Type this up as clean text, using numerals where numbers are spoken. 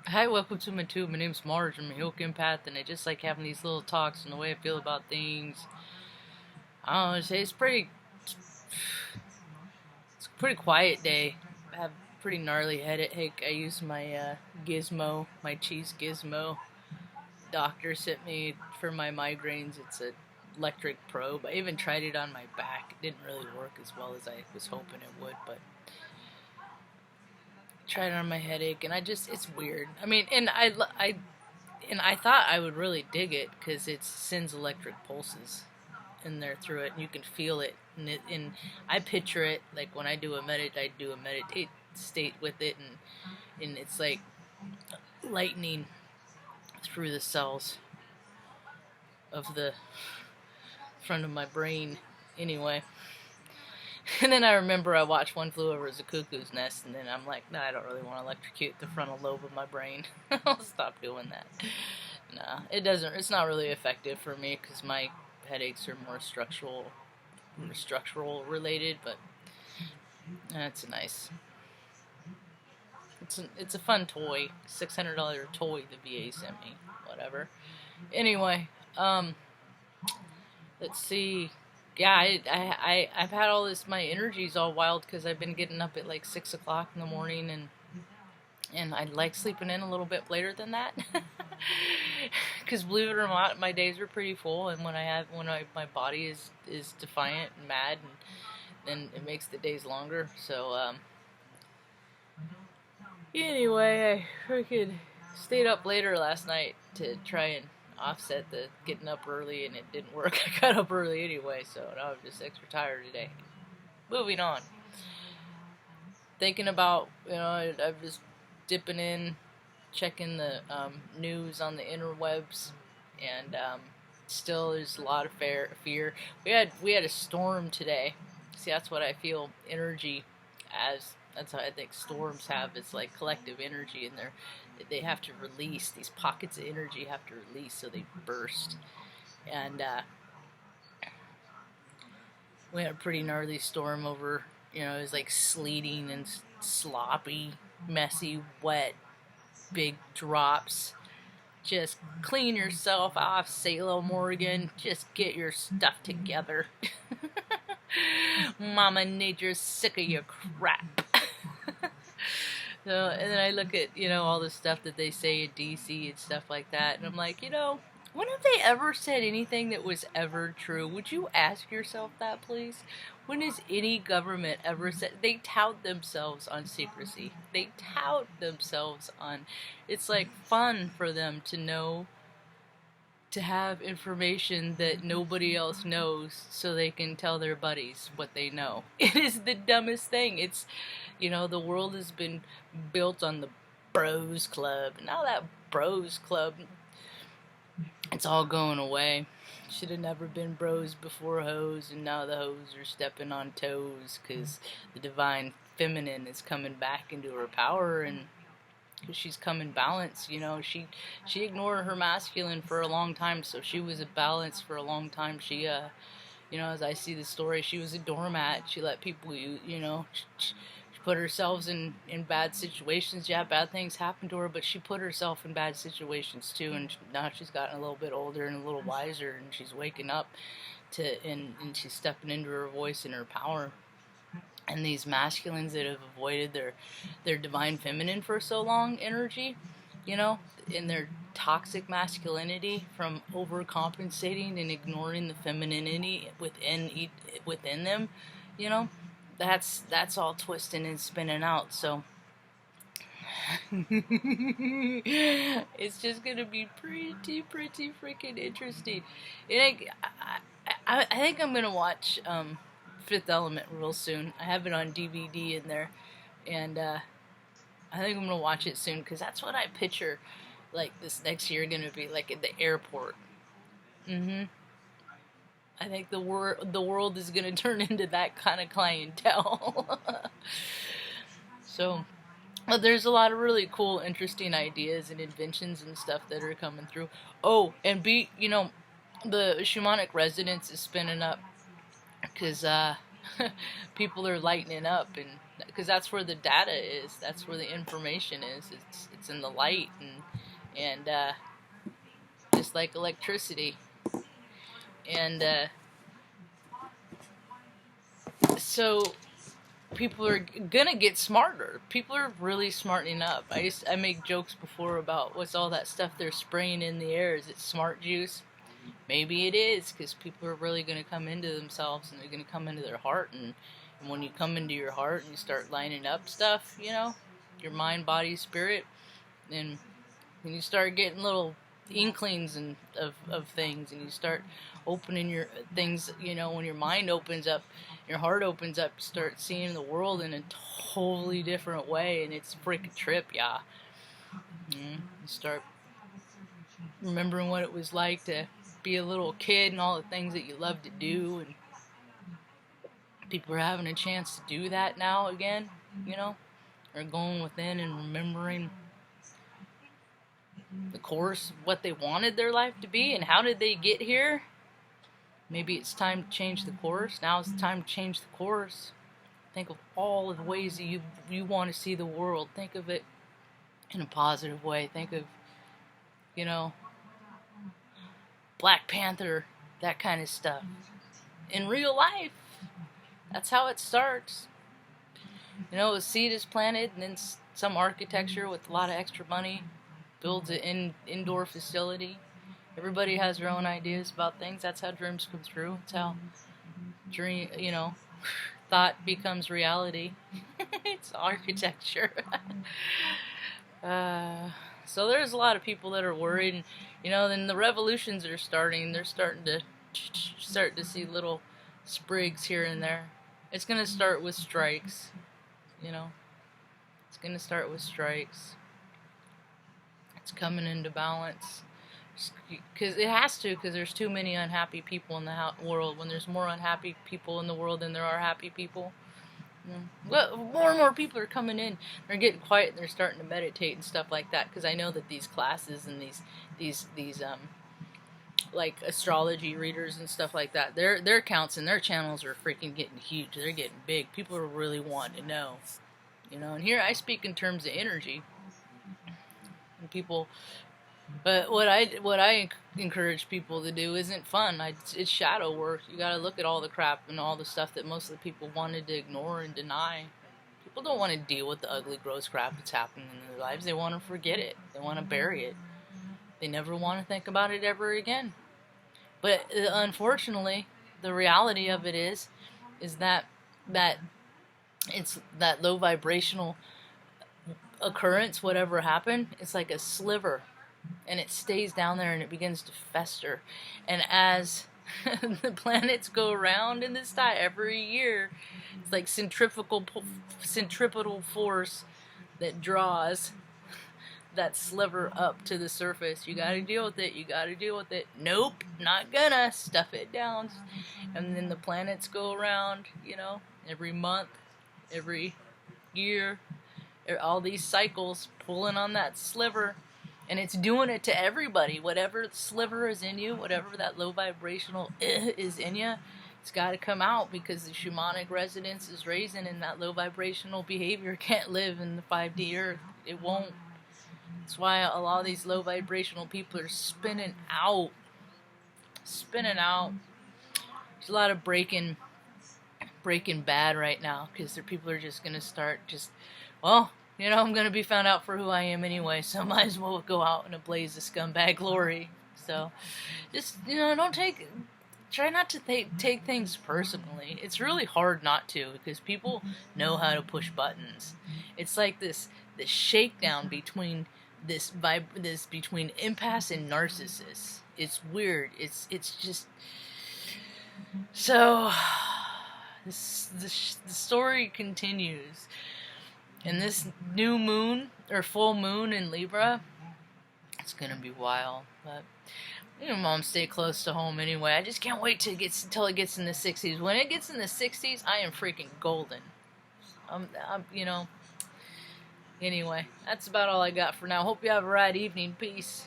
Hi, welcome to my tube. My name's Marge. I'm a Hilk Empath, and I just like having these little talks and the way I feel about things. I don't know, it's a pretty quiet day. I have a pretty gnarly headache. I use my gizmo, my cheese gizmo. Doctor sent me for my migraines. It's an electric probe. I even tried it on my back. It didn't really work as well as I was hoping it would, but tried it on my headache, and it's weird. I mean, and I thought I would really dig it because it sends electric pulses in there through it, and you can feel it. And I picture it like when I do I do a meditate state with it, and it's like lightning through the cells of the front of my brain. Anyway, and then I remember I watched One Flew Over the Cuckoo's Nest, and then I'm like, nah, I don't really want to electrocute the frontal lobe of my brain. I'll stop doing that. Nah, it doesn't. It's not really effective for me because my headaches are more structural related. But that's nice. It's a fun toy. $600 toy the VA sent me. Whatever. Anyway, let's see. Yeah, I've had all this. My energy's all wild because I've been getting up at like 6 o'clock in the morning, and I like sleeping in a little bit later than that. Because believe it or not, my days are pretty full, and my body is defiant and mad, and then it makes the days longer. So anyway, I freaking stayed up later last night to try and offset the getting up early, and it didn't work. I got up early anyway, so now I'm just extra tired today. Moving on. Thinking about, I'm just dipping in, checking the news on the interwebs, and still there's a lot of fear. We had a storm today. See, that's what I feel energy as. That's how I think storms have. It's like collective energy, and they have to release. These pockets of energy have to release, so they burst. And we had a pretty gnarly storm over. It was like sleeting and sloppy, messy, wet, big drops. Just clean yourself off, Salem, Oregon. Just get your stuff together. Mama Nature's sick of your crap. So, and then I look at, all the stuff that they say in DC and stuff like that, and I'm like, when have they ever said anything that was ever true? Would you ask yourself that, please? When has any government ever said... They tout themselves on secrecy. They tout themselves on... It's like fun for them to know, to have information that nobody else knows so they can tell their buddies what they know. It is the dumbest thing. It's, the world has been built on the Bros Club. Now that Bros Club... It's all going away. Should have never been bros before hoes, and now the hoes are stepping on toes because the divine feminine is coming back into her power, and because she's come in balance. She ignored her masculine for a long time, so she was a balance for a long time. She as I see the story, she was a doormat. She let people put herself in bad situations. Yeah, bad things happen to her, but she put herself in bad situations too, and now she's gotten a little bit older and a little wiser, and she's waking up and she's stepping into her voice and her power. And these masculines that have avoided their divine feminine for so long, energy, in their toxic masculinity from overcompensating and ignoring the femininity within them, that's all twisting and spinning out. So it's just gonna be pretty freaking interesting. I think I'm gonna watch Fifth Element real soon. I have it on DVD in there, and I think I'm gonna watch it soon because that's what I picture like this next year gonna be like at the airport. I think the world is going to turn into that kind of clientele. So, there's a lot of really cool, interesting ideas and inventions and stuff that are coming through. Oh, and the shamanic resonance is spinning up because people are lightening up, and because that's where the data is. That's where the information is. It's in the light, and just like electricity. And so people are gonna get smarter. People are really smartening up. I make jokes before about what's all that stuff they're spraying in the air. Is it smart juice? Maybe it is, because people are really going to come into themselves, and they're going to come into their heart, and when you come into your heart and you start lining up stuff, you know, your mind, body, spirit, and when you start getting little inklings of things, and you start opening your things, you know, when your mind opens up, your heart opens up, you start seeing the world in a totally different way, and it's a freaking trip, yeah. You start remembering what it was like to be a little kid and all the things that you love to do, and people are having a chance to do that now again, you know, or going within and remembering the course, what they wanted their life to be, and how did they get here. Maybe it's time to change the course. Now is the time to change the course. Think of all of the ways that you want to see the world. Think of it in a positive way. Think of, you know, Black Panther, that kind of stuff. In real life, that's how it starts. You know, a seed is planted, and then some architecture with a lot of extra money builds an indoor facility. Everybody has their own ideas about things. That's how dreams come true. That's how thought becomes reality. It's architecture. So there's a lot of people that are worried, and you know, then the revolutions are starting. They're starting to see little sprigs here and there. It's gonna start with strikes, you know. It's gonna start with strikes. It's coming into balance, because it has to. Because there's too many unhappy people in the world. When there's more unhappy people in the world than there are happy people. Well, more and more people are coming in. They're getting quiet, and they're starting to meditate and stuff like that. Because I know that these classes and these like astrology readers and stuff like that, their accounts and their channels are freaking getting huge. They're getting big. People are really wanting to know, you know. And here I speak in terms of energy. And people, but what I encourage people to do isn't fun. It's shadow work. You got to look at all the crap and all the stuff that most of the people wanted to ignore and deny. People don't want to deal with the ugly, gross crap that's happening in their lives. They want to forget it. They want to bury it. They never want to think about it ever again. But unfortunately, the reality of it is that it's that low vibrational occurrence, whatever happened, it's like a sliver. And it stays down there, and it begins to fester. And as the planets go around in the sky every year, it's like centripetal force that draws that sliver up to the surface. You gotta deal with it. You gotta deal with it. Nope, not gonna. Stuff it down. And then the planets go around, you know, every month, every year, all these cycles pulling on that sliver. And it's doing it to everybody. Whatever sliver is in you, whatever that low vibrational is in you, it's got to come out, because the shamanic resonance is raising, and that low vibrational behavior can't live in the 5D earth. It won't. That's why a lot of these low vibrational people are spinning out. Spinning out. There's a lot of breaking bad right now, because people are just going to start well, you know, I'm going to be found out for who I am anyway, so I might as well go out in a blaze of scumbag glory. So, just, you know, try not to take things personally. It's really hard not to, because people know how to push buttons. It's like this shakedown between between empaths and narcissists. It's weird. It's just, so the story continues. And this new moon, or full moon in Libra, it's going to be wild. But, you know, Mom, stay close to home anyway. I just can't wait until it gets in the 60s. When it gets in the 60s, I am freaking golden. You know. Anyway, that's about all I got for now. Hope you have a right evening. Peace.